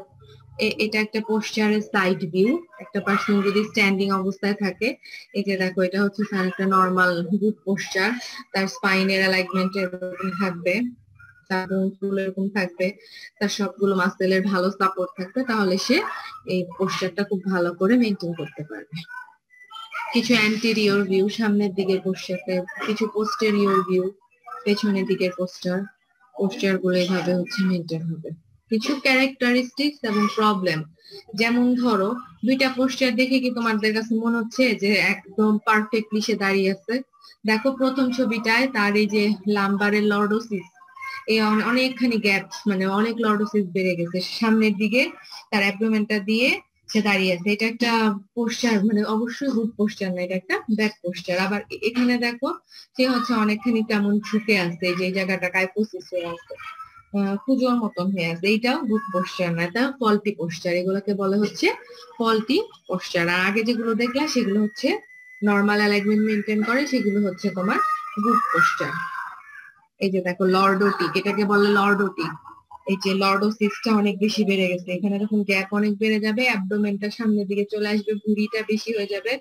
এটা একটা পোস্টারের সাইড ভিউ। একটা পার্সন যদি স্ট্যান্ডিং অবস্থায় থাকে, এই যে দেখো এটা হচ্ছে তার একটা নর্মাল গুড পোস্টার, তার স্পাইনের অ্যালাইনমেন্ট এরকম থাকবে, তার বোনগুলো এরকম থাকবে, তার সবগুলো মাসেলের ভালো সাপোর্ট থাকবে, তাহলে সে এই পোস্টারটা খুব ভালো করে মেনটেন করতে পারবে। কিছু অ্যান্টেরিয়র ভিউ, সামনের দিকের পোস্টারটা, কিছু পোস্টেরিয়র ভিউ, পেছনের দিকের পোস্টার গুলো এভাবে হচ্ছে মেনটেন হবে। কিছু ক্যারেক্টারিস্টিক্স এবং প্রবলেম, যেমন ধরো দুইটা পোস্টার দেখে কি তোমাদের কাছে মনে হচ্ছে যে একদম পারফেক্টলি সে দাঁড়িয়ে আছে? দেখো প্রথম ছবিটায় তার এই যে লাম্বারের লর্ডোসিস, এই অনেকখানি গ্যাপ, মানে অনেক লর্ডোসিস বেড়ে গেছে সামনের দিকে, তার অ্যাবডোমেনটা দিয়ে সে দাঁড়িয়ে আছে। এটা একটা পোস্টার, মানে অবশ্যই গুড পোস্টার না, এটা একটা ব্যাড পোস্টার। আবার এখানে দেখো সে হচ্ছে অনেকখানি কেমন ঝুঁকে আছে, যে জায়গাটা কাইফোসিস হয়ে আছে, কুজোর মতন হয়ে আছে, এইটাও গুড পোস্টার না, এটা ফল্টি পোস্টার। এগুলোকে বলে হচ্ছে ফল্টি পোস্টার। আর আগে যেগুলো দেখলা সেগুলো হচ্ছে নর্মাল অ্যালাইনমেন্ট মেনটেন করে, সেগুলো হচ্ছে তোমার গুড পোস্টার। এই যে দেখো লর্ডোটিক, এটাকে বলে লর্ডোটিক। এই যে লর্ডোসিসটা অনেক বেশি বেড়ে গেছে, এখানে যখন গ্যাপ অনেক বেড়ে যাবে, অ্যাবডোমেনটা সামনের দিকে চলে আসবে, ভুঁড়িটা বেশি হয়ে যাবে,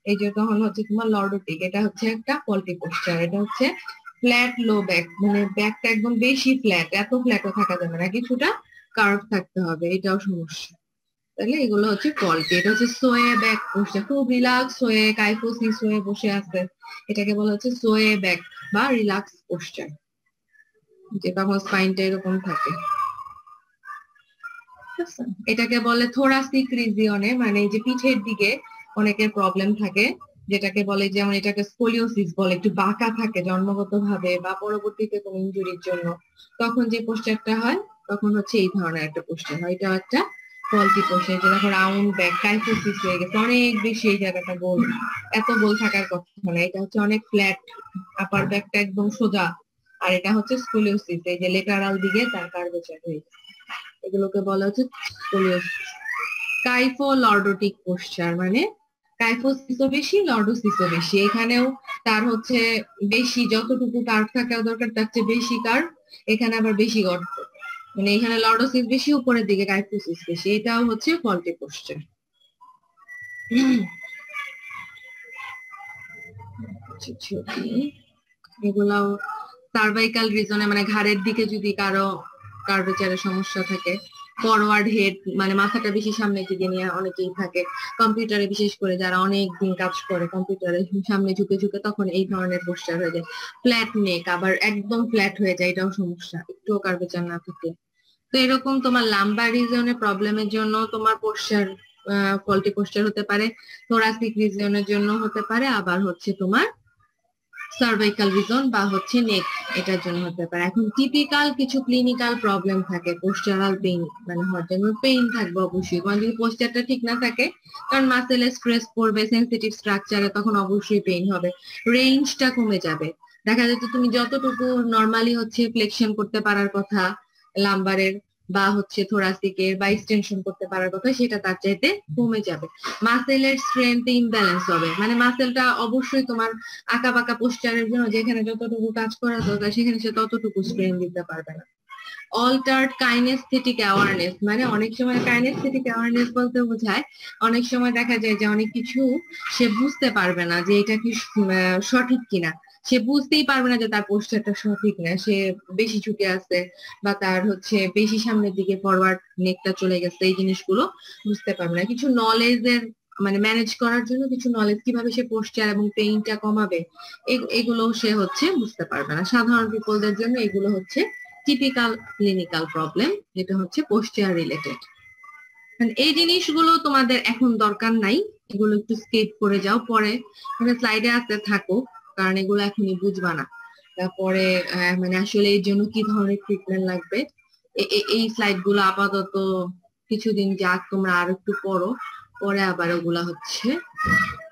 এই যে তখন হচ্ছে তোমার লর্ডোটিক। এটা হচ্ছে একটা ফল্টি পোস্টার। এটা হচ্ছে ফ্ল্যাট লো ব্যাক, মানে ব্যাকটা একদম বেশি ফ্ল্যাট, এত ফ্ল্যাটও থাকা যাবে না, কিছুটা কার্ভ থাকতে হবে, এটাও সমস্যা। তাহলে এগুলো হচ্ছে ফল্টি। এটা হচ্ছে সোয়ে ব্যাক পোস্টার, খুব রিল্যাক্স হয়ে কাইফোসিস হয়ে বসে আছে, এটাকে বলা হচ্ছে সোয়ে ব্যাক বা রিল্যাক্স পোস্টার, যে তখন স্পাইনটা এরকম থাকে। এটাকে বলে থোরাসিক রিজিয়নে, মানে এই যে পিঠের দিকে অনেকের প্রবলেম থাকে, যেটাকে বলে, যেমন এটাকে স্কোলিওসিস বলে, একটু বাঁকা থাকে জন্মগত ভাবে বা পরবর্তীতে কোনো ইনজুরির জন্য, তখন যে পোস্টারটা হয় তখন হচ্ছে এই ধরনের একটা পোস্টার হয়। এটা একটা ফল্টি পোস্টার, যে দেখো রাউন্ড ব্যাক, কাইফোসিস হয়ে গেছে অনেক বেশি, এই জায়গাটা গোল, এত গোল থাকার কথা না, এটা হচ্ছে অনেক ফ্ল্যাট, আপার ব্যাকটা একদম সোজা। আর এটা হচ্ছে স্কোলিওসিস, এই যে লেটারাল দিকে তার কার্ভেচার হয়ে গেছে, এগুলোকে বলা হচ্ছে স্কোলিওসিস। কাইফো লর্ডোটিক পোস্টার, মানে কাইফোসিসও বেশি, লর্ডোসিসও বেশি, এখানেও তার হচ্ছে বেশি, যতটুকু কার্ভ থাকা দরকার তার চেয়ে বেশি কার্ভ, এখানে আবার বেশি গর্ত, মানে এখানে লর্ডোসিস বেশি, উপরের দিকে কাইফোসিস বেশি, এটাও হচ্ছে ফল্টি পোস্টার। এগুলাও সার্ভাইকাল রিজনে, মানে ঘাড়ের দিকে যদি কারো কার্ভেচারের সমস্যা থাকে, ফরওয়ার্ড হেড, মানে মাথাটা বেশি সামনের দিকে নিয়ে অনেকেই থাকে, কম্পিউটারে বিশেষ করে যারা অনেক দিন কাজ করে কম্পিউটারে সামনে ঝুঁকে ঝুঁকে, তখন এই ধরনের পোস্টার হয়ে যায়। ফ্ল্যাট নেক, আবার একদম ফ্ল্যাট হয়ে যায়, এটাও সমস্যা, একটুও কার্ভেচার না থাকে। তো এরকম তোমার লাম্বার রিজনের প্রবলেমের জন্য তোমার পোস্টার ফল্টি পোস্টার হতে পারে, থোরাসিক রিজনের জন্য হতে পারে, আবার হচ্ছে তোমার সার্ভাইকাল রিজন বা হচ্ছে নেক, এটার জন্য হতে পারে। এখন টিপিক্যাল কিছু ক্লিনিক্যাল প্রবলেম থাকে পোস্টারাল পেইন, মানে হওয়ার জন্য পেইন থাকবে অবশ্যই, কারণ যদি পোস্টারটা ঠিক না থাকে, কারণ মাসেলে স্ট্রেস পড়বে, সেনসিটিভ স্ট্রাকচারে, তখন অবশ্যই পেইন হবে, রেঞ্জটা কমে যাবে। দেখা যেত তুমি যতটুকু নর্মালি হচ্ছে ফ্লেকশন করতে পারার কথা লাম্বারের বা হচ্ছে থোরাসিকের বা এক্সটেনশন করতে পারার কথা, সেটা তার চাইতে কমে যাবে। মাসেলের স্ট্রেংথ ইমব্যালেন্স হবে, মানে মাসেলটা অবশ্যই তোমার আঁকা বাঁকা পোস্টারের জন্য যেখানে যতটুকু কাজ করা দরকার সেখানে সে ততটুকু স্ট্রেংথ দিতে পারবে না। অল্টার্ড কাইনেস্থেটিক অ্যাওয়ারনেস, মানে অনেক সময় কাইনেস্থেটিক অ্যাওয়ারনেস বলতে বোঝায় অনেক সময় দেখা যায় যে অনেক কিছু সে বুঝতে পারবে না যে এটা কি সঠিক কিনা, সে বুঝতেই পারবে না যে তার পোস্টারটা সঠিক না, সে বেশি ঝুঁকে আছে বা তার হচ্ছে বেশি সামনের দিকে ফরওয়ার্ড নেকটা চলে গেছে, এই জিনিসগুলো বুঝতে পারবে না। কিছু নলেজের মানে ম্যানেজ করার জন্য কিছু নলেজ কিভাবে সে পোস্টার এবং পেইনটা কমাবে এগুলো সে হচ্ছে বুঝতে পারবে না। সাধারণ পিপলদের জন্য এগুলো হচ্ছে টিপিক্যাল ক্লিনিক্যাল প্রবলেম, যেটা হচ্ছে পোস্টার রিলেটেড। এই জিনিসগুলো তোমাদের এখন দরকার নাই, এগুলো একটু স্কিপ করে যাও, পরে স্লাইডে আসতে থাকো, কারণ এগুলো এখনই বুঝবা না। তারপরে মানে আসলে এর জন্য কি ধরনের ট্রিটমেন্ট লাগবে এই স্লাইড গুলো আপাতত কিছুদিন যাক, তোমরা আর একটু পড়ো, পরে আবার ওগুলা হচ্ছে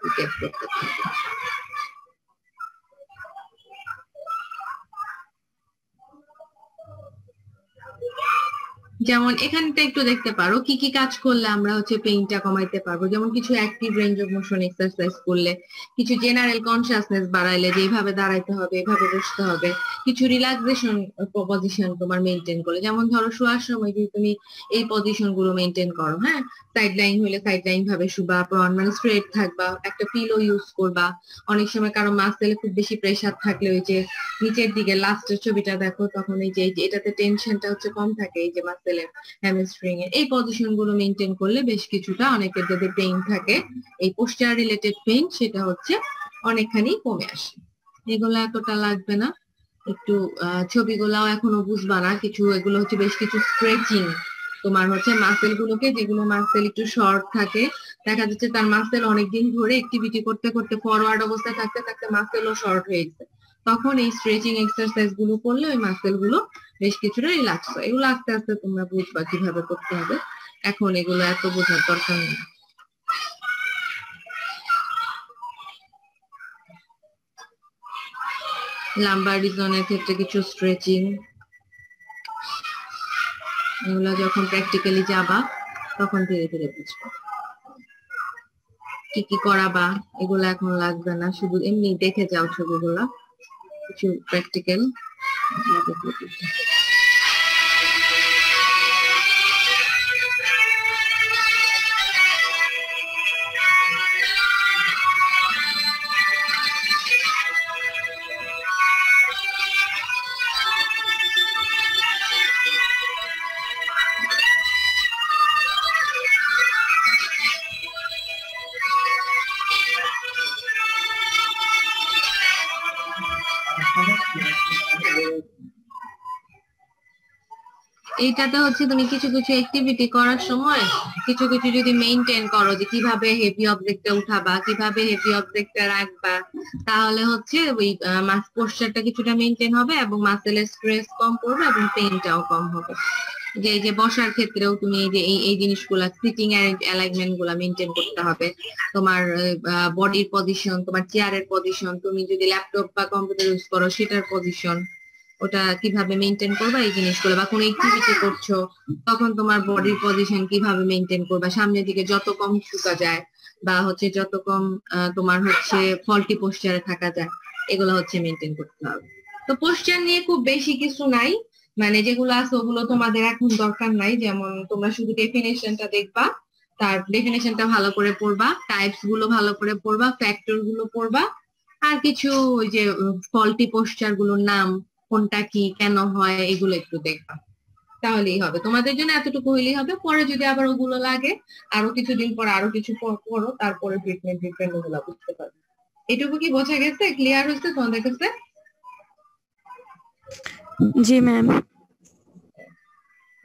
রিক্যাপ করতে থাকো। যেমন এখানটা একটু দেখতে পারো কি কি কাজ করলে আমরা হচ্ছে পেইনটা কমাইতে পারবো। যেমন কিছু active range of motion exercise করলে, কিছু জেনারেল কনসিয়াসনেস বাড়াইলে যে এইভাবে দাঁড়াইতে হবে, এভাবে বসতে হবে, কিছু রিল্যাক্সেশন পজিশন তোমার মেনটেন করলে, যেমন ধরো শোয়ার সময় যদি তুমি এই পজিশন গুলো মেনটেন করো, হ্যাঁ, সাইড লাইন হলে সাইড লাইন ভাবে শুবা, মানে স্ট্রেট থাকবা, একটা পিলো ইউজ করবা। অনেক সময় কারো মাসেলে খুব বেশি প্রেসার থাকলে ওই যে নিচের দিকে লাস্টের ছবিটা দেখো, তখন এই যে এটাতে টেনশনটা হচ্ছে কম থাকে, এই যে মাসেলের হ্যামস্ট্রিং এর এই পজিশন গুলো মেনটেন করলে বেশ কিছুটা, অনেকের যদি পেইন থাকে এই পোস্টার রিলেটেড পেইন, সেটা হচ্ছে অনেকখানি কমে আসে। এগুলো এতটা লাগবে না, একটু ছবিগুলাও এখনো বুঝবা না কিছু, এগুলো হচ্ছে বেশ কিছু স্ট্রেচিং তোমার হচ্ছে মাসেল গুলোকে, যেগুলো মাসেল একটু শর্ট থাকে, দেখা যাচ্ছে তার মাসেল অনেকদিন ধরে অ্যাক্টিভিটি করতে করতে ফরওয়ার্ড অবস্থায় থাকতে থাকতে মাসেলও শর্ট হয়ে গেছে, তখন এই স্ট্রেচিং এক্সারসাইজ গুলো করলে ওই মাসেল গুলো বেশ কিছুটা রিল্যাক্স হয়। এগুলো আস্তে আস্তে তোমরা বুঝবা কিভাবে করতে হবে, এখন এগুলো এত বোঝার দরকার নেই। লাম্বার রিজনের ক্ষেত্রে কিছু স্ট্রেচিং, এগুলো যখন প্র্যাকটিক্যালি যাবা তখন ধীরে ধীরে বুঝবা কি কি করাবা। এগুলো এখন লাগবে না, শুধু এমনি দেখে যাও ছবিগুলা, কিছু প্র্যাকটিক্যাল এইটাতে হচ্ছে তুমি কিছু কিছু অ্যাক্টিভিটি করার সময় কিছু কিছু যদি মেইনটেইন করো, যে কিভাবে হেভি অবজেক্টটা উঠাবা, কিভাবে হেভি অবজেক্টটা রাখবা, তাহলে হচ্ছে ওই মাস পোস্টারটা কিছুটা মেইনটেইন হবে এবং মাসেলের স্ট্রেস কম পড়বে এবং পেইনটাও কম হবে। যে এই যে বসার ক্ষেত্রেও তুমি এই যে এই জিনিসগুলা সিটিং অ্যালাইনমেন্ট গুলা মেইনটেইন করতে হবে, তোমার বডির পজিশন, তোমার চেয়ারের পজিশন, তুমি যদি ল্যাপটপ বা কম্পিউটার ইউজ করো সেটার পজিশন, ওটা কিভাবে মেইনটেইন করবা এই জিনিসগুলো, বা কোনো অ্যাক্টিভিটি করছো তখন তোমার বডির পজিশন কিভাবে মেইনটেইন করবা, সামনের দিকে যত কম ঝুঁকা যায় বা হচ্ছে যত কম তোমার হচ্ছে ফল্টি পোস্টারে থাকা যায়, এগুলো হচ্ছে মেইনটেইন করতে হবে। তো পোস্টার নিয়ে খুব বেশি কিছু নাই, মানে যেগুলো আছে ওগুলো তোমাদের এখন দরকার নাই। যেমন তোমরা শুধু ডেফিনেশনটা দেখবা, তার ডেফিনেশনটা ভালো করে পড়বা, টাইপস গুলো ভালো করে পড়বা, ফ্যাক্টর গুলো পড়বা, আর কিছু ওই যে ফল্টি পোস্টার গুলোর নাম কোনটা কি কেন হয় এগুলো একটু দেখবা, তাহলেই হবে। তোমাদের জন্য এতটুকু হইলেই হবে, পরে যদি আবার ওগুলো লাগে আরো কিছুদিন পর আরো কিছু পড়ো, তারপরে ট্রিটমেন্ট ওগুলো বুঝতে পারবে। এটুকু কি বোঝা গেছে, ক্লিয়ার হয়েছে তোমাদের কাছে? জি ম্যাম।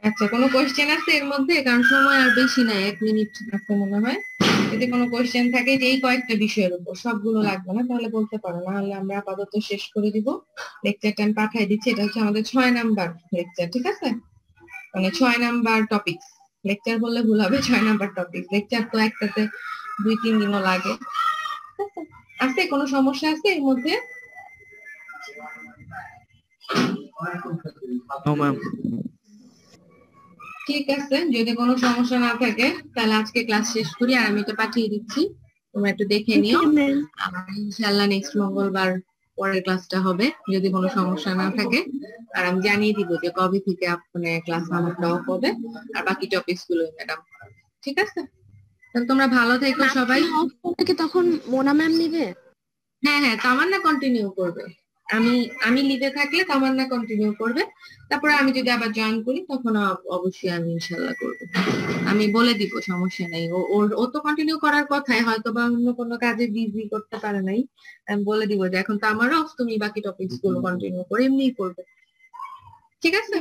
আচ্ছা, কোনো কোশ্চেন আছে এর মধ্যে? কারণ সময় আর বেশি নাই, 1 মিনিট আছে মনে হয়। যদি কোনো কোশ্চেন থাকে যে এই কয়েকটা বিষয়ের উপর, সবগুলো লাগবে না, তাহলে বলতে পারো, না হলে আমরা আপাতত শেষ করে দিব। লেকচারটা আমি পাঠিয়ে দিচ্ছি, এটা হচ্ছে আমাদের 6 নাম্বার লেকচার, ঠিক আছে? মানে 6 নাম্বার টপিক, লেকচার বললে ভুল হবে, 6 নাম্বার টপিক। লেকচার তো একটাতে 2-3 দিনও লাগে। আছে কোনো সমস্যা আছে এর মধ্যে? ঠিক আছে, যদি কোনো সমস্যা না থাকে তাহলে আজকে ক্লাস শেষ করি, আর আমি এটা পাঠিয়ে দিচ্ছি, তোমরা একটু দেখে নিও। ইনশাআল্লাহ নেক্সট মঙ্গলবার পরের ক্লাসটা হবে যদি কোনো সমস্যা না থাকে, আর আমি জানিয়ে দিব যে কবে থেকে আপনার ক্লাস আমারটা অফ হবে, আর বাকি টপিকস গুলো ম্যাডাম। ঠিক আছে, তাহলে তোমরা ভালো থেকো সবাই। তখন মোনা ম্যাম নিবে? হ্যাঁ হ্যাঁ, তামান্না কন্টিনিউ করবে। আমি লিভে থাকলে তামান্না কন্টিনিউ করবে, তারপরে আমি যদি আবার জয়েন করি তখন অবশ্যই আমি ইনশাল্লাহ করবো। আমি বলে দিব, সমস্যা নেই। ও তো কন্টিনিউ করার কথাই, হয়তো বা অন্য কোনো কাজে বিজি করতে পারে নাই। আমি বলে দিব যে এখন তো আমার অফ, তুমি বাকি টপিকস গুলো কন্টিনিউ করে এমনিই করবে। ঠিক আছে,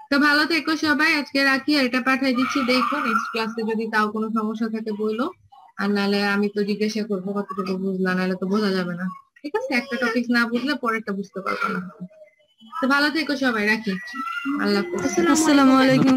তো ভালো থেকো সবাই। আজকে রাখি, আর এটা পাঠিয়ে দিচ্ছি, দেখো নেক্সট ক্লাসে যদি তাও কোনো সমস্যা থাকে বললো, আর নাহলে আমি তো জিজ্ঞাসা করবো কতটুকু বুঝলা, নাহলে তো বোঝা যাবে না। ঠিক আছে, একটা টপিক না বুঝলে পরেরটা বুঝতে পারবো না। তো ভালো থেকো সবাই, রাখি। আল্লাহ হাফেজ। আসসালামু আলাইকুম।